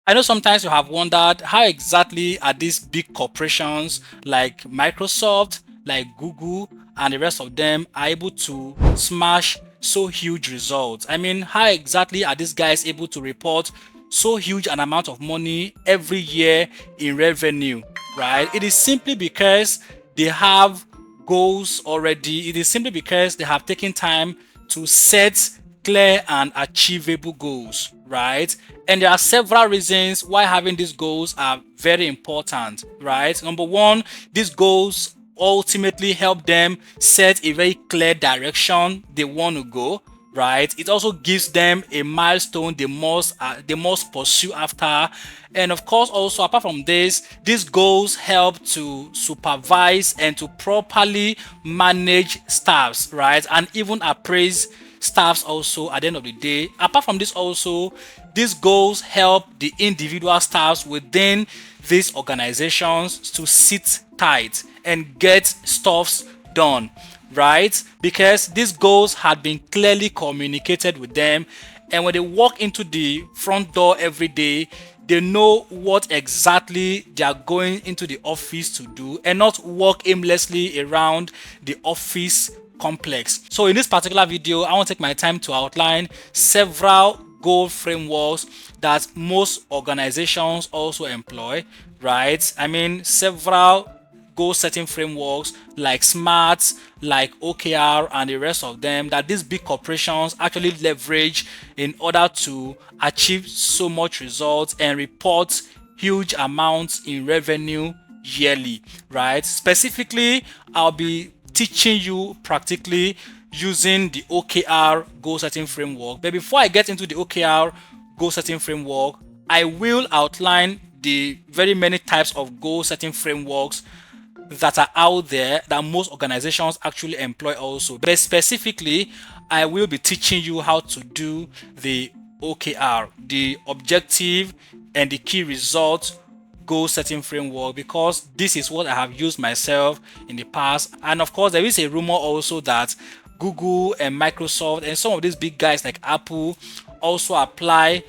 I know sometimes you have wondered how exactly are these big corporations like Microsoft, like Google, and the rest of them are able to smash so huge results. I mean, how exactly are these guys able to report so huge an amount of money every year in revenue, right? It is simply because they have goals already. It is simply because they have taken time to set clear and achievable goals, right? And there are several reasons why having these goals are very important, right? Number one, these goals ultimately help them set a very clear direction they want to go, right? It also gives them a milestone they must pursue after. And of course, also apart from this, these goals help to supervise and to properly manage staffs, right? And even appraise staffs also at the end of the day. Apart from this also, these goals help the individual staffs within these organizations to sit tight and get stuffs done, right? Because these goals had been clearly communicated with them, and when they walk into the front door every day, they know what exactly they are going into the office to do and not walk aimlessly around the office complex. So in this particular video, I want to take my time to outline several goal frameworks that most organizations also employ, right? I mean, several goal setting frameworks like SMART, like OKR, and the rest of them that these big corporations actually leverage in order to achieve so much results and report huge amounts in revenue yearly, right? Specifically, I'll be teaching you practically using the OKR goal setting framework. But before I get into the OKR goal setting framework, I will outline the very many types of goal setting frameworks that are out there that most organizations actually employ also. But specifically, I will be teaching you how to do the OKR, the objective and the key results goal setting framework, because this is what I have used myself in the past. And of course, there is a rumor also that Google and Microsoft and some of these big guys like Apple also apply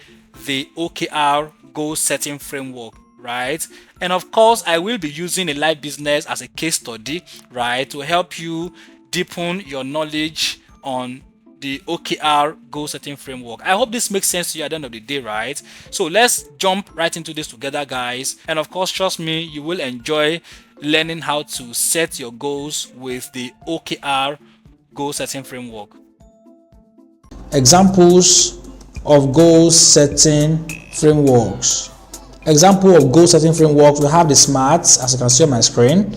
the OKR goal setting framework, right? And of course, I will be using a live business as a case study, right, to help you deepen your knowledge on the OKR goal setting framework. I hope this makes sense to you at the end of the day, right? So let's jump right into this together, guys. And of course, trust me, you will enjoy learning how to set your goals with the OKR goal setting framework. Examples of goal setting frameworks. Example of goal setting frameworks, we have the SMART, as you can see on my screen.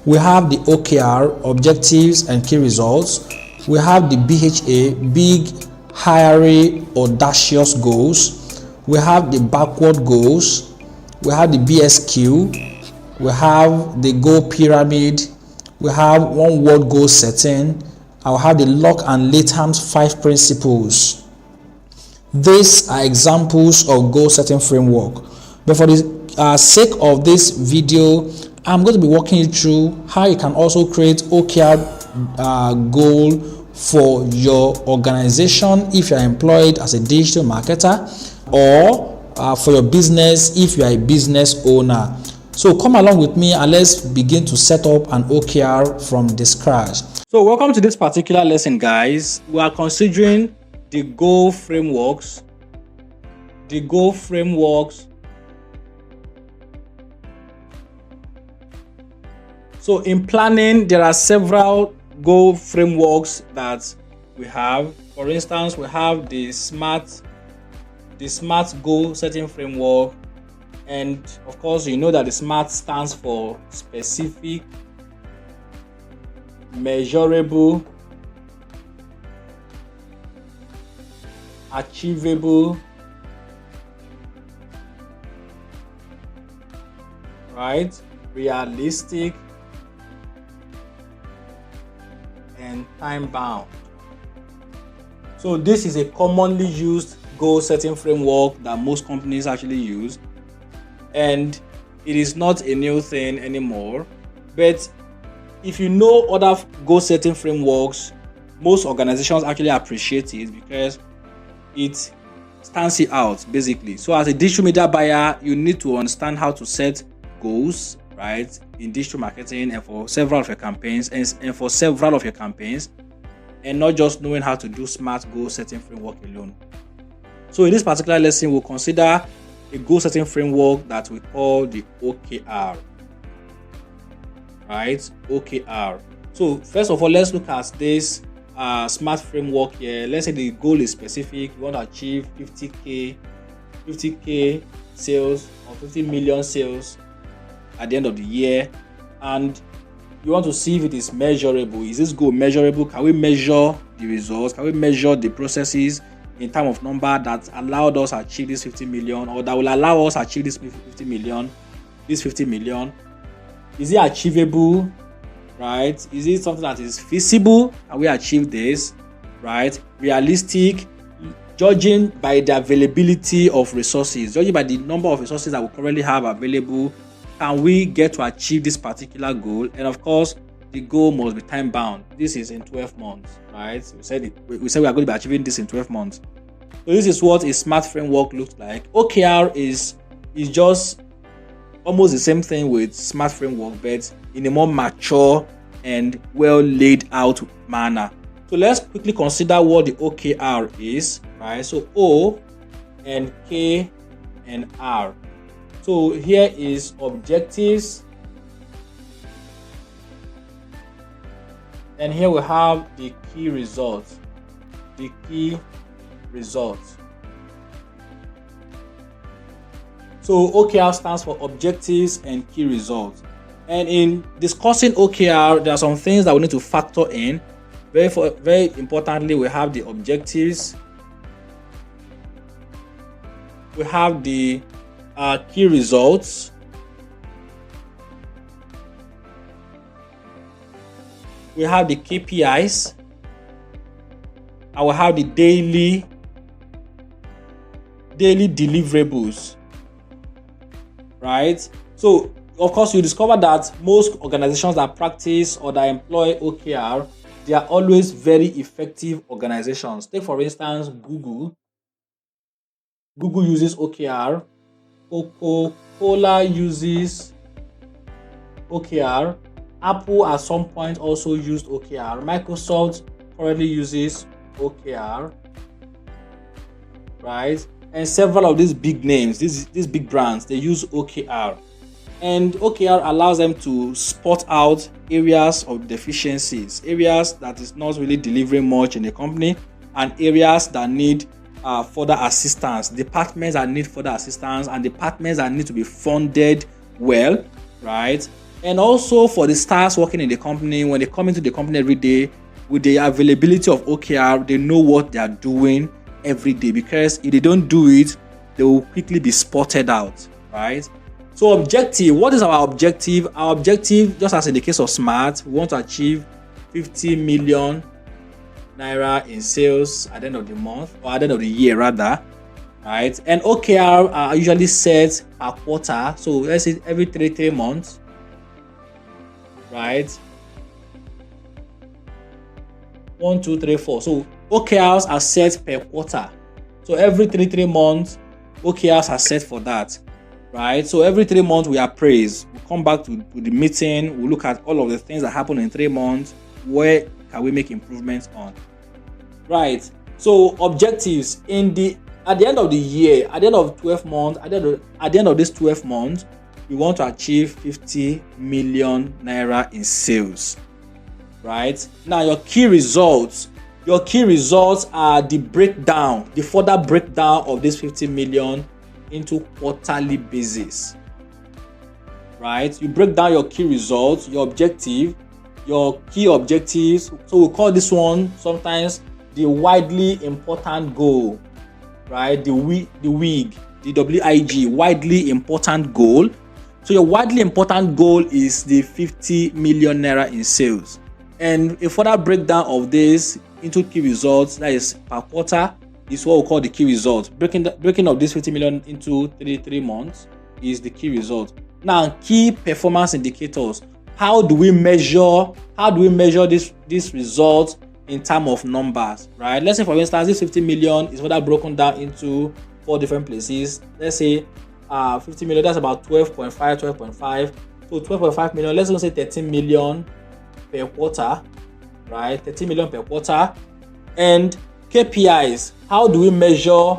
We have the OKR, objectives and key results. We have the BHA, big, hairy, audacious goals. We have the backward goals. We have the BSQ. We have the goal pyramid. We have one word goal setting. I will have the Lock and Latham's 5 principles. These are examples of goal setting framework. But for the sake of this video, I'm going to be walking you through how you can also create OKR goal for your organization if you are employed as a digital marketer, or for your business if you are a business owner. So come along with me and let's begin to set up an OKR from the scratch. So welcome to this particular lesson, guys. We are considering the goal frameworks. The goal frameworks. So in planning, there are several goal frameworks that we have. For instance, we have the SMART goal setting framework. And of course, you know that the SMART stands for specific, measurable, achievable, right, realistic, and time bound. So this is a commonly used goal setting framework that most companies actually use, and it is not a new thing anymore. But if you know other goal setting frameworks, most organizations actually appreciate it because it stands you out basically. So as a digital media buyer, you need to understand how to set goals, right, in digital marketing and for several of your campaigns and not just knowing how to do smart goal setting framework alone. So in this particular lesson, we'll consider a goal setting framework that we call the OKR. Right? OKR. So first of all, let's look at this smart framework here. Let's say the goal is specific. You want to achieve 50k sales or 50 million sales at the end of the year, and you want to see if it is measurable. Is this goal measurable? Can we measure the results? Can we measure the processes in terms of number that allowed us to achieve this 50 million, or that will allow us to achieve this 50 million? Is it achievable? Right? Is it something that is feasible? Can we achieve this? Right? Realistic? Judging by the availability of resources, judging by the number of resources that we currently have available, can we get to achieve this particular goal? And of course, the goal must be time bound. This is in 12 months, right? We said we are going to be achieving this in 12 months. So this is what a smart framework looks like. OKR is just almost the same thing with smart framework, but in a more mature and well laid out manner. So let's quickly consider what the OKR is, right? So O and K and R. So here is objectives, and here we have the key results. So OKR stands for objectives and key results. And in discussing OKR, there are some things that we need to factor in. Very importantly, we have the objectives, we have the key results, we have the KPIs, and we have the daily deliverables, right? So of course, you discover that most organizations that practice or that employ OKR, they are always very effective organizations. Take for instance Google. Google uses OKR. Coca-Cola uses OKR. Apple at some point also used OKR. Microsoft currently uses OKR, right? And several of these big names, these big brands, they use OKR. And OKR allows them to spot out areas of deficiencies, areas that is not really delivering much in the company, and areas that need further assistance, departments that need further assistance, and departments that need to be funded well, right? And also for the stars working in the company, when they come into the company every day, with the availability of OKR, they know what they are doing every day, because if they don't do it, they will quickly be spotted out, right? So objective, what is our objective? Our objective, just as in the case of Smart, we want to achieve 50 million naira in sales at the end of the month, or at the end of the year rather, right? And OKR are usually set per quarter, so let's say every 3 months, right? 1, 2, 3, 4. So OKRs are set per quarter. So every 3 months, OKRs are set for that, right? So every 3 months we appraise. We come back to the meeting. We look at all of the things that happen in 3 months. Where can we make improvements on? Right. So objectives at the end of the year, at the end of 12 months, at the end of this 12 months, we want to achieve 50 million naira in sales. Right? Now your key results are the further breakdown of this 50 million into quarterly basis. Right? You break down your key results, your objective, your key objectives. So we call this one sometimes the widely important goal, right? The WIG, widely important goal. So your widely important goal is the 50 million naira in sales. And a further breakdown of this into key results, that is per quarter, is what we call the key results. Breaking of this 50 million into 3 months is the key result. Now, key performance indicators. How do we measure this result in terms of numbers, right? Let's say, for instance, this 50 million is further broken down into 4 different places. Let's say 50 million, that's about 12.5. So 12.5 million, let's say 13 million per quarter, right? 13 million per quarter. And KPIs, how do we measure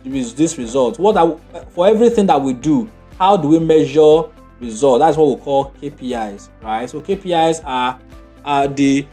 this result? For everything that we do, how do we measure result? That's what we call KPIs, right? So KPIs are the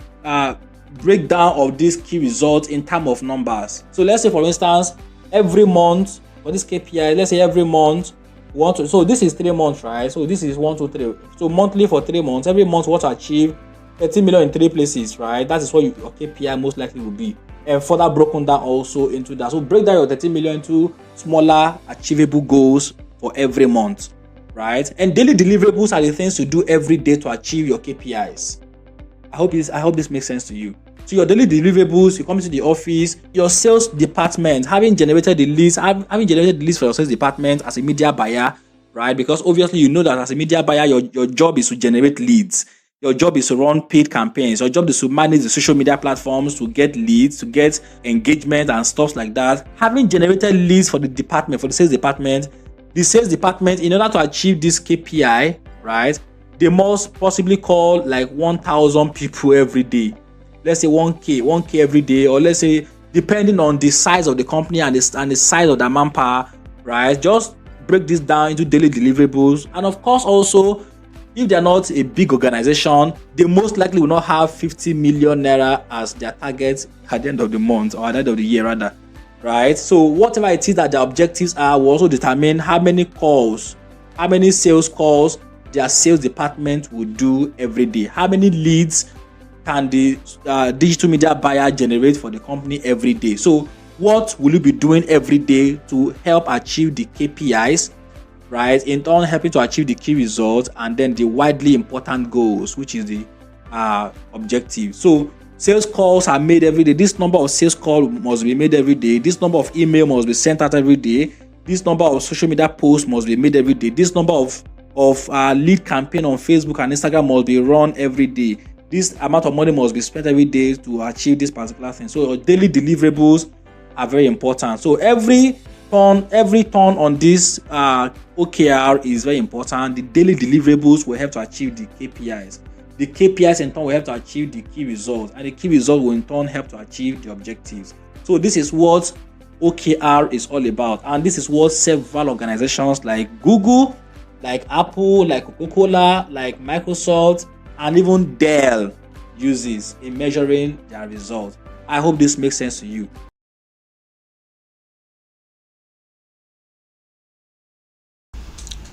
breakdown of these key results in terms of numbers. So let's say, for instance, every month for this KPI, let's say every month so this is 3 months, right? So this is 1, 2, 3. So monthly for 3 months, every month we want to achieve 13 million in 3 places, right? That is what your KPI most likely will be, and further broken down also into that. So break down your 13 million into smaller achievable goals for every month, right? And daily deliverables are the things to do every day to achieve your KPIs. I hope this makes sense to you. So your daily deliverables, you come to the office, your sales department, having generated the leads for your sales department as a media buyer, right? Because obviously you know that as a media buyer, your job is to generate leads. Your job is to run paid campaigns. Your job is to manage the social media platforms to get leads, to get engagement and stuff like that. Having generated leads for the sales department, in order to achieve this KPI, right, they must possibly call like 1,000 people every day. Let's say 1K every day, or let's say depending on the size of the company and the size of the manpower, right? Just break this down into daily deliverables. And of course, also, if they're not a big organization, they most likely will not have 50 million naira as their target at the end of the month, or at the end of the year rather, right? So whatever it is that their objectives are will also determine how many sales calls their sales department will do every day. How many leads can the digital media buyer generate for the company every day? So what will you be doing every day to help achieve the KPIs, right? In turn, helping to achieve the key results, and then the widely important goals, which is the objective. So sales calls are made every day. This number of sales calls must be made every day. This number of email must be sent out every day. This number of social media posts must be made every day. This number of lead campaign on Facebook and Instagram must be run every day. This amount of money must be spent every day to achieve this particular thing. So daily deliverables are very important. So every turn on this OKR is very important. The daily deliverables will help to achieve the KPIs. The KPIs in turn will help to achieve the key results, and the key results will in turn help to achieve the objectives. So this is what OKR is all about, and this is what several organizations like Google, like Apple, like Coca-Cola, like Microsoft, and even Dell uses in measuring their results. I hope this makes sense to you.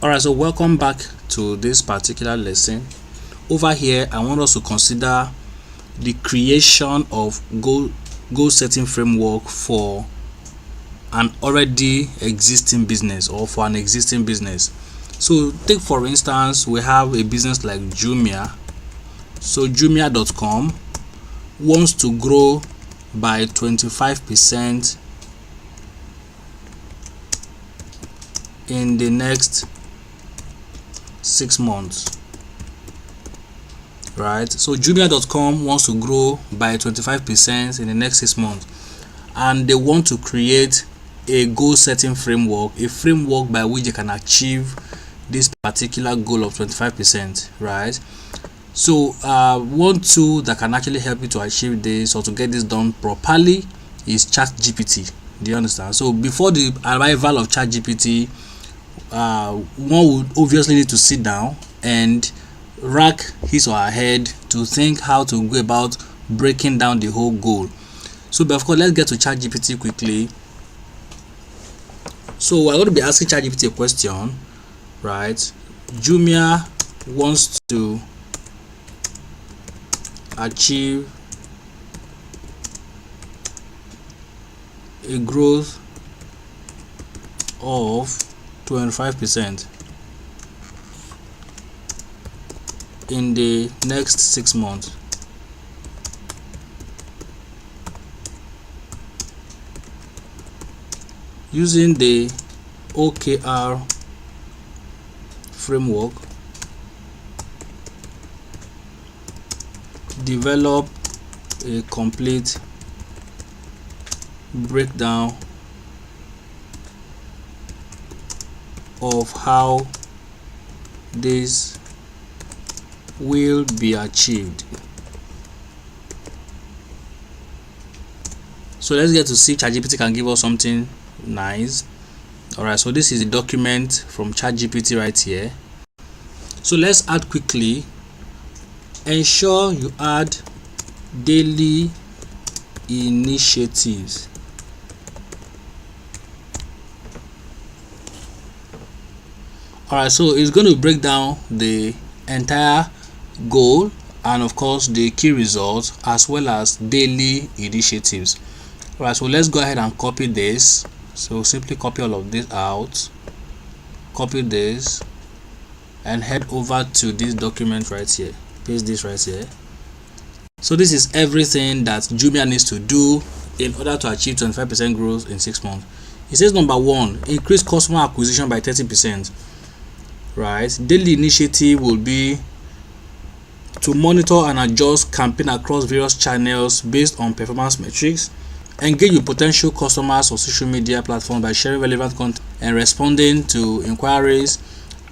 Alright, so welcome back to this particular lesson. Over here, I want us to consider the creation of goal setting framework for an already existing business, or for an existing business. So take for instance, we have a business like Jumia. So Jumia.com wants to grow by 25% in the next 6 months, right? So Jumia.com wants to grow by 25% in the next 6 months, and they want to create a goal setting framework, a framework by which they can achieve this particular goal of 25%, right? So one tool that can actually help you to achieve this, or to get this done properly, is ChatGPT. Do you understand? So before the arrival of ChatGPT, one would obviously need to sit down and rack his or her head to think how to go about breaking down the whole goal. So, but of course, let's get to ChatGPT quickly. So we're going to be asking ChatGPT a question, right? Jumia wants to achieve a growth of 25% in the next 6 months. Using the OKR framework, develop a complete breakdown of how this will be achieved. So let's get to see if ChatGPT can give us something nice. Alright, so this is a document from ChatGPT right here. So let's add quickly. Ensure you add daily initiatives. Alright, so it's going to break down the entire goal and of course the key results as well as daily initiatives. Alright, so let's go ahead and copy this. So simply copy all of this out, copy this, and head over to this document right here. Paste this right here. So this is everything that Jumia needs to do in order to achieve 25% growth in 6 months. It says number 1, increase customer acquisition by 30%. Right, daily initiative will be to monitor and adjust campaign across various channels based on performance metrics, engage with potential customers on social media platforms by sharing relevant content and responding to inquiries,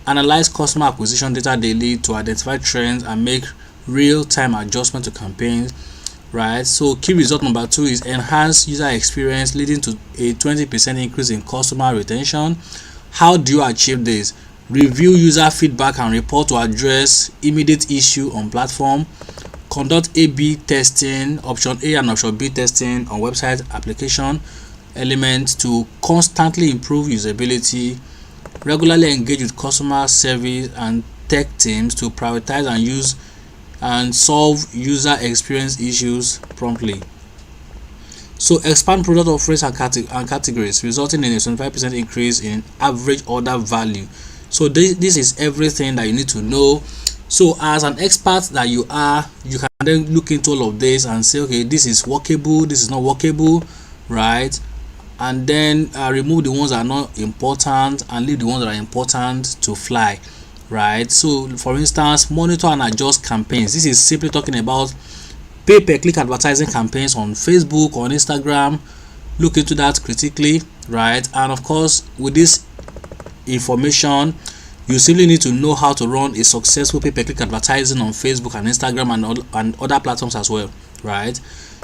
analyze customer acquisition data daily to identify trends and make real-time adjustment to campaigns. Right, so key result number 2 is enhance user experience leading to a 20% increase in customer retention. How do you achieve this? Review user feedback and report to address immediate issue on platform. Conduct A/B testing, option A and option B testing on website application elements to constantly improve usability. Regularly engage with customer service and tech teams to prioritize and use and solve user experience issues promptly. So expand product offerings and categories, resulting in a 25% increase in average order value. So this is everything that you need to know. So as an expert that you are, you can then look into all of this and say, okay, this is workable, this is not workable, right? And then remove the ones that are not important and leave the ones that are important to fly, right? So for instance, monitor and adjust campaigns. This is simply talking about pay-per-click advertising campaigns on Facebook, on Instagram. Look into that critically, right? And of course, with this information, you simply need to know how to run a successful pay-per-click advertising on Facebook and Instagram and other platforms as well, right?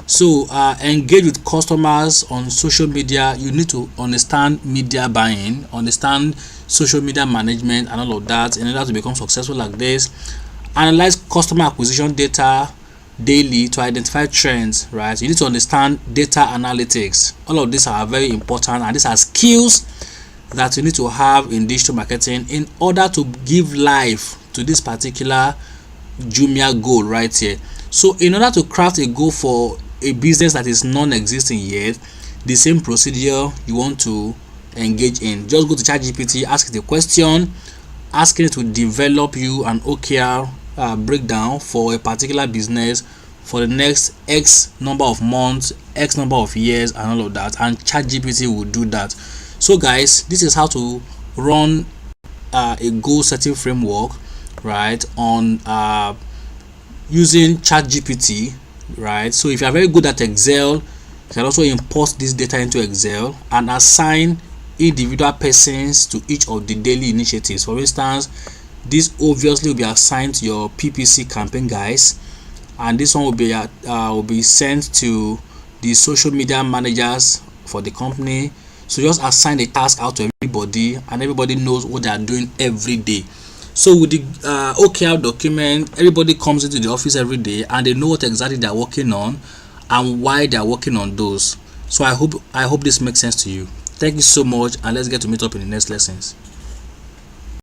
So engage with customers on social media. You need to understand media buying, understand social media management and all of that in order to become successful like this. Analyze customer acquisition data daily to identify trends, right? You need to understand data analytics. All of these are very important, and these are skills that you need to have in digital marketing in order to give life to this particular Jumia goal right here. So in order to craft a goal for a business that is non-existing yet, the same procedure you want to engage in. Just go to ChatGPT, ask it a question, ask it to develop you an OKR breakdown for a particular business for the next X number of months, X number of years, and all of that, and ChatGPT will do that. So guys, this is how to run a goal setting framework, right, on using ChatGPT, right? So if you are very good at Excel, you can also import this data into Excel and assign individual persons to each of the daily initiatives. For instance, this obviously will be assigned to your PPC campaign guys, and this one will be sent to the social media managers for the company. So just assign a task out to everybody, and everybody knows what they are doing every day. So with the OKR document, everybody comes into the office every day and they know what exactly they are working on and why they are working on those. So I hope this makes sense to you. Thank you so much, and let's get to meet up in the next lessons.